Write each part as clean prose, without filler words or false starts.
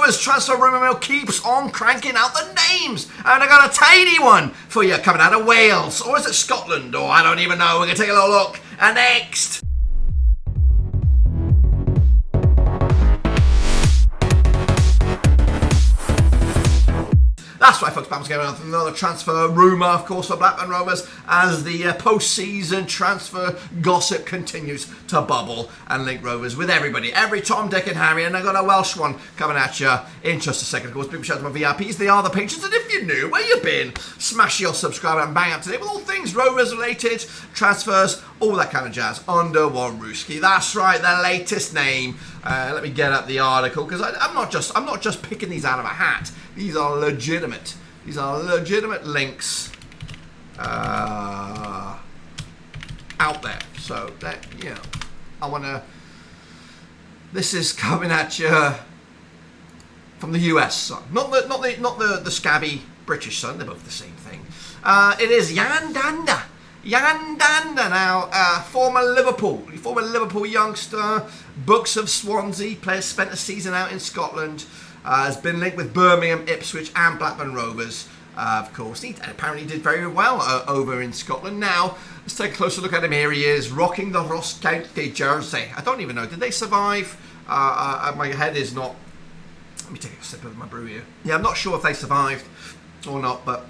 Rovers transfer rumour mill keeps on cranking out the names. And I got a tiny one for you coming out of Wales. Or is it Scotland? Or I don't even know. We're going to take a little look. And next. That's right, folks. Bam's going on another transfer rumour, of course, for Blackburn Rovers as the post-season transfer gossip continues to bubble and link Rovers with everybody. Every Tom, Dick and Harry. And I got a Welsh one coming at you in just a second. Of course, big shout out to my VIPs. They are the patrons. And if you're new, where you been? Smash your subscribe and bang up today with all things Rovers related, transfers, all that kind of jazz under one Rooski. That's right, the latest name. Let me get up the article because I'm not just picking these out of a hat. These are legitimate. These are legitimate links out there. So that, you know, I want to. This is coming at you from the US son, not the scabby British son. They're both the same thing. It is Yan Dhanda. Yan Dhanda now, former Liverpool youngster, books of Swansea, players spent a season out in Scotland, has been linked with Birmingham, Ipswich and Blackburn Rovers. Of course, he apparently did very well over in Scotland. Now, let's take a closer look at him. Here he is, rocking the Ross County jersey. I don't even know, did they survive? My head is not... Let me take a sip of my brew here. Yeah, I'm not sure if they survived or not, but...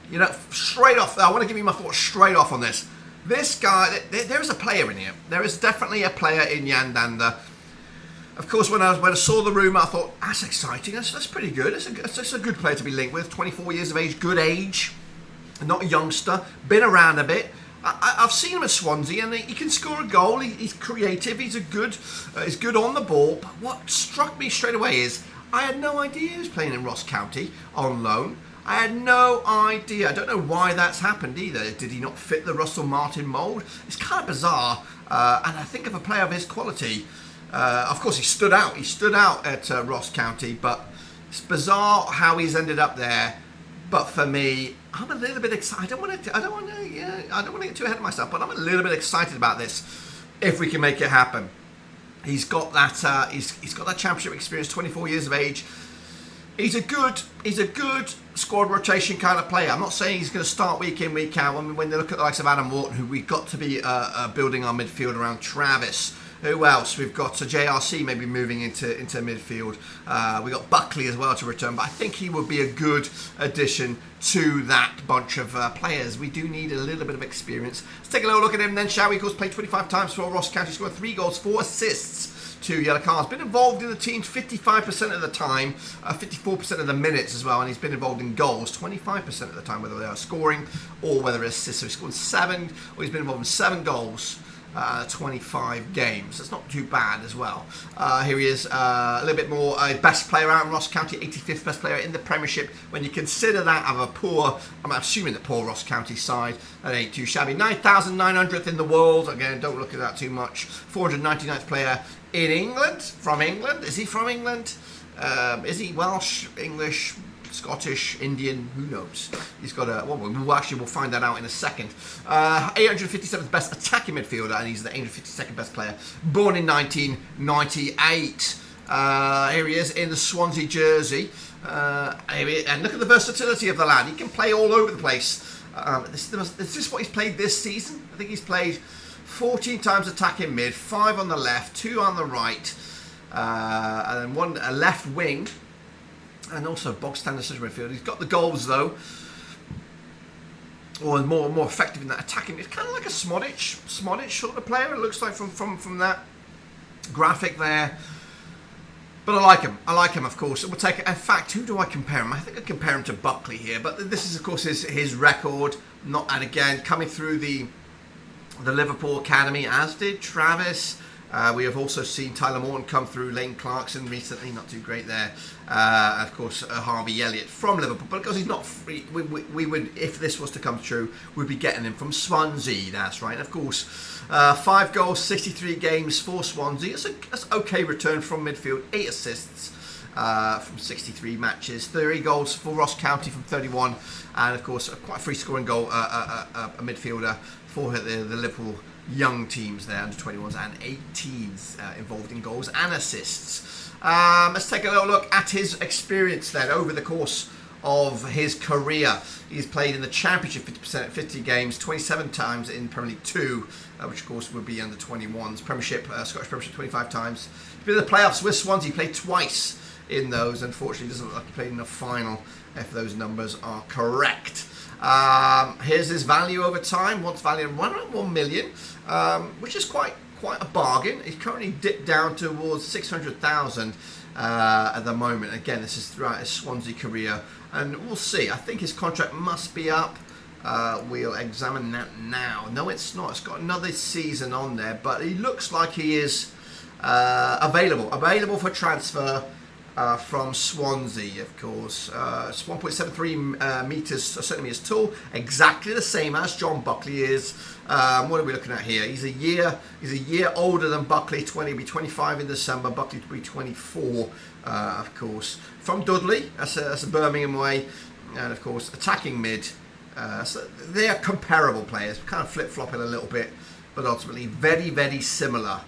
You know, straight off, I want to give you my thoughts straight off on this. This guy, there is a player in here. There is definitely a player in Yan Dhanda. Of course, when I saw the rumour, I thought, that's exciting. That's pretty good. It's a good player to be linked with. 24 years of age, good age. Not a youngster. Been around a bit. I've seen him at Swansea, and he can score a goal. He's creative. He's good on the ball. But what struck me straight away is, I had no idea he was playing in Ross County on loan. I had no idea. I don't know why that's happened either. Did he not fit the Russell Martin mould? It's kind of bizarre. And I think of a player of his quality. Of course, he stood out. He stood out at Ross County, but it's bizarre how he's ended up there. But for me, I'm a little bit excited. I don't want to get too ahead of myself, but I'm a little bit excited about this. If we can make it happen, he's got that. He's got that championship experience. 24 years of age. He's a good squad rotation kind of player. I'm not saying he's going to start week in, week out. When they look at the likes of Adam Wharton, who we've got to be building our midfield around Travis. Who else? We've got JRC maybe moving into midfield. We've got Buckley as well to return. But I think he would be a good addition to that bunch of players. We do need a little bit of experience. Let's take a little look at him then, shall we? Of course, played 25 times for Ross County, scored 3 goals, 4 assists. 2 yellow cards. Been involved in the team 55% of the time, 54% of the minutes as well, and he's been involved in goals 25% of the time, whether they are scoring or whether it's assists. So he's scored 7, or he's been involved in 7 goals, 25 games. That's not too bad as well. Here he is, a little bit more best player out in Ross County, 85th best player in the Premiership. When you consider that of a poor, I'm assuming the poor Ross County side, that ain't too shabby. 9,900th in the world. Again, don't look at that too much. 499th player in England. From England. Is he from England? Is he Welsh, English, Scottish, Indian? Who knows? He's got a... Well, we'll find that out in a second. 857th best attacking midfielder, and he's the 852nd best player. Born in 1998. Here he is in the Swansea jersey. And look at the versatility of the lad. He can play all over the place. Is this what he's played this season? I think he's played 14 times attacking mid, 5 on the left, 2 on the right, and then a left wing, and also box standard central midfield. He's got the goals though, or more effective in that attacking. It's kind of like a Smodic sort of player. It looks like from that graphic there. But I like him, of course. We'll take it. In fact, who do I compare him? I think I compare him to Buckley here. But this is, of course, his record. And again, coming through the Liverpool Academy, as did Travis. We have also seen Tyler Morton come through, Lane Clarkson recently, not too great there. Of course, Harvey Elliott from Liverpool, but because he's not free, we would, if this was to come true, we'd be getting him from Swansea. That's right. And of course, 5 goals, 63 games for Swansea. That's okay return from midfield. 8 assists from 63 matches. 30 goals for Ross County from 31, and of course, quite a free scoring goal, a midfielder for the Liverpool young teams there, under 21s and 18s involved in goals and assists. Let's take a little look at his experience then over the course of his career. He's played in the Championship 50% 50 games, 27 times in Premier League 2, which of course would be under 21s. Premiership, Scottish Premiership 25 times. He's been in the playoffs with Swansea, played twice in those. Unfortunately, doesn't look like he played in the final, if those numbers are correct. Here's his value over time. Once valued at 1 million, which is quite a bargain. He's currently dipped down towards 600,000 at the moment. Again, this is throughout his Swansea career, and we'll see. I think his contract must be up. We'll examine that now. No, it's not. It's got another season on there, but he looks like he is available for transfer. From Swansea, of course. It's 1.73 metres centimetres tall, exactly the same as John Buckley is. What are we looking at here? He's a year older than Buckley. He'll be 25 in December. Buckley will be 24, of course. From Dudley, that's a Birmingham way, and of course attacking mid. So they are comparable players, kind of flip-flopping a little bit, but ultimately very, very similar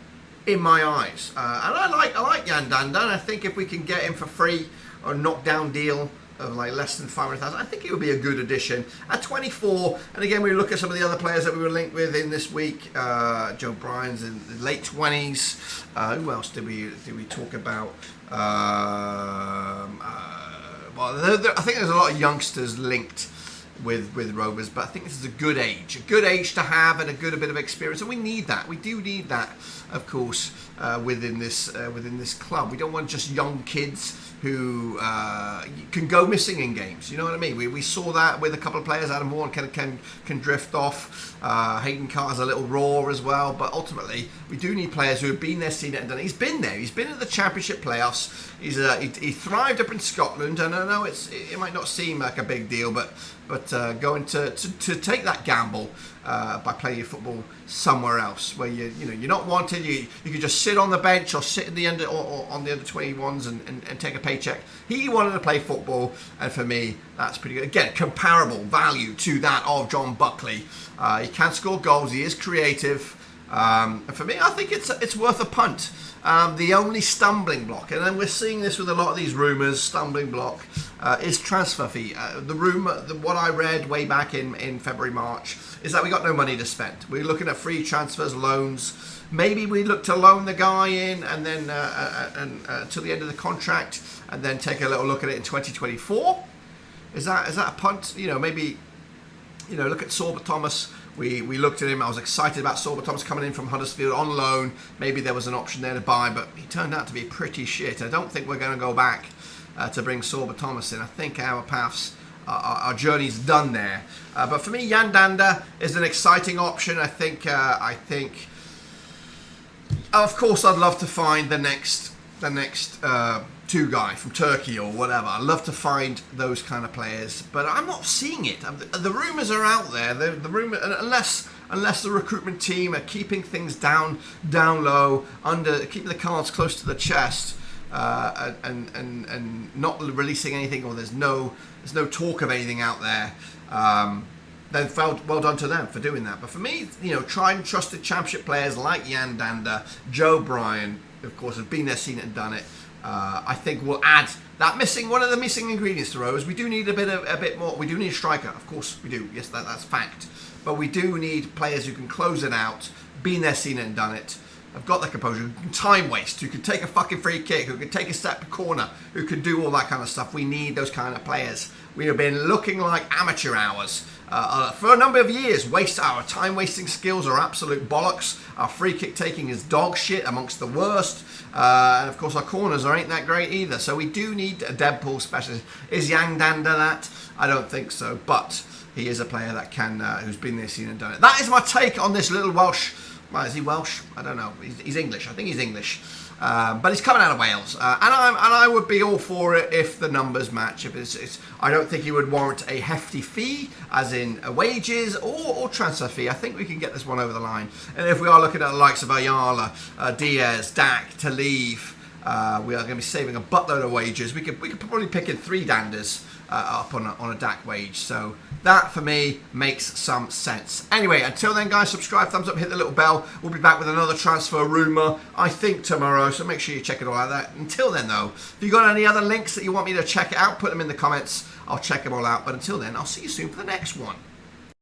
in my eyes. And I like Yan Dhanda, and I think if we can get him for free or a knockdown deal of like less than 500,000, I think it would be a good addition. At 24, and again we look at some of the other players that we were linked with in this week. Joe Bryan's in the late 20s. Who else did we talk about? I think there's a lot of youngsters linked with Rovers, but I think this is a good age to have, and a bit of experience, and we need that. We do need that, of course, within this club. We don't want just young kids who can go missing in games. You know what I mean? We saw that with a couple of players. Adam Vaughan can drift off. Hayden Carter's a little raw as well. But ultimately, we do need players who have been there, seen it, and done it. He's been there. He's been in the Championship playoffs. He thrived up in Scotland, and I know it might not seem like a big deal, but going to take that gamble by playing your football somewhere else, where you're not wanted, you could just sit on the bench or sit in the under or on the under 21s and take a paycheck. He wanted to play football, and for me, that's pretty good. Again, comparable value to that of John Buckley. He can score goals. He is creative. And for me, I think it's worth a punt. The only stumbling block, and then we're seeing this with a lot of these rumours, stumbling block is transfer fee. What I read way back in February, March, is that we got no money to spend. We're looking at free transfers, loans. Maybe we look to loan the guy in and then till the end of the contract, and then take a little look at it in 2024. Is that a punt? Maybe look at Sorba Thomas. We looked at him. I was excited about Sorba Thomas coming in from Huddersfield on loan. Maybe there was an option there to buy, but he turned out to be pretty shit. I don't think we're going to go back to bring Sorba Thomas in. I think our paths, our journey's done there. But for me, Yan Dhanda is an exciting option. I think. Of course, I'd love to find the next two guy from Turkey or whatever. I love to find those kind of players, but I'm not seeing it. The rumours are out there. The rumor, unless the recruitment team are keeping things down low, keeping the cards close to the chest, and not releasing anything, or there's no talk of anything out there. Then well done to them for doing that. But for me, tried and trusted Championship players like Yan Dhanda, Joe Bryan, of course, have been there, seen it, and done it. I think we'll add that one of the missing ingredients to Rovers. We do need a bit more. We do need a striker, of course we do. Yes, that's fact. But we do need players who can close it out, been there, seen it, and done it. Have got that composure, who can time waste, who can take a fucking free kick, who can take a step corner, who can do all that kind of stuff. We need those kind of players. We have been looking like amateur hours for a number of years. Our time wasting skills are absolute bollocks. Our free kick taking is dog shit, amongst the worst. And of course our corners ain't that great either. So we do need a Deadpool specialist. Is Yan Dhanda that? I don't think so, but he is a player that can, who's been there, seen and done it. That is my take on this little Welsh. Well, is he Welsh? I don't know. He's English. I think he's English. But he's coming out of Wales, and I would be all for it if the numbers match. If I don't think he would warrant a hefty fee, as in wages or transfer fee. I think we can get this one over the line. And if we are looking at the likes of Ayala, Diaz, Dak, Talib, We are going to be saving a buttload of wages. We could probably pick in 3 Dhandas up on a DAC wage. So that, for me, makes some sense. Anyway, until then, guys, subscribe, thumbs up, hit the little bell. We'll be back with another transfer rumour, I think, tomorrow. So make sure you check it all out. Until then, though, if you've got any other links that you want me to check out, put them in the comments. I'll check them all out. But until then, I'll see you soon for the next one.